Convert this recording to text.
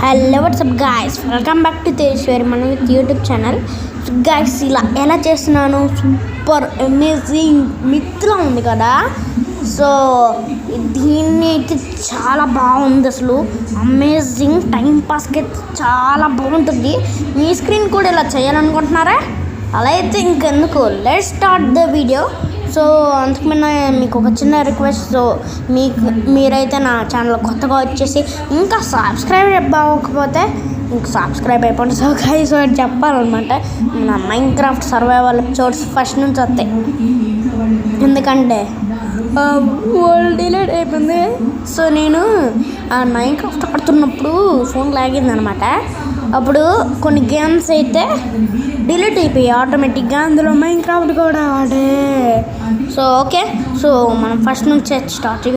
Hello WhatsApp guys, welcome back to Tejeswari మన YouTube channel. Guys, ఇలా ఎలా చేస్తున్నాను, సూపర్ అమేజింగ్ మిత్లా ఉంది కదా. సో దీన్ని అయితే చాలా బాగుంది, అసలు అమేజింగ్ టైంపాస్కి చాలా బాగుంటుంది. మీ స్క్రీన్ కూడా ఇలా చేయాలనుకుంటున్నారా? అలా అయితే ఇంకెందుకు, let's start the video. So అంతకుముందు మీకు ఒక చిన్న రిక్వెస్ట్. సో మీరైతే నా ఛానల్ కొత్తగా వచ్చేసి ఇంకా సబ్స్క్రైబ్ అవ్వకపోతే ఇంకా సబ్స్క్రైబ్ అయిపోండి. సో గైస్ చెప్పాలన్నమాట, నా మైన్క్రాఫ్ట్ సర్వైవల్ ఎపిసోడ్స్ ఫస్ట్ నుంచి వస్తాయి. ఎందుకంటే వరల్డ్ డిలీట్ అయిపోయింది. సో నేను ఆ మైన్క్రాఫ్ట్ ఆడుతున్నప్పుడు ఫోన్ లాగింది అనమాట. అప్పుడు కొన్ని గేమ్స్ అయితే డిలీట్ అయిపోయాయి ఆటోమేటిక్గా, అందులో మైన్క్రాఫ్ట్ కూడా ఆడే. సో ఓకే, సో మనం ఫస్ట్ నుంచి స్టార్ట్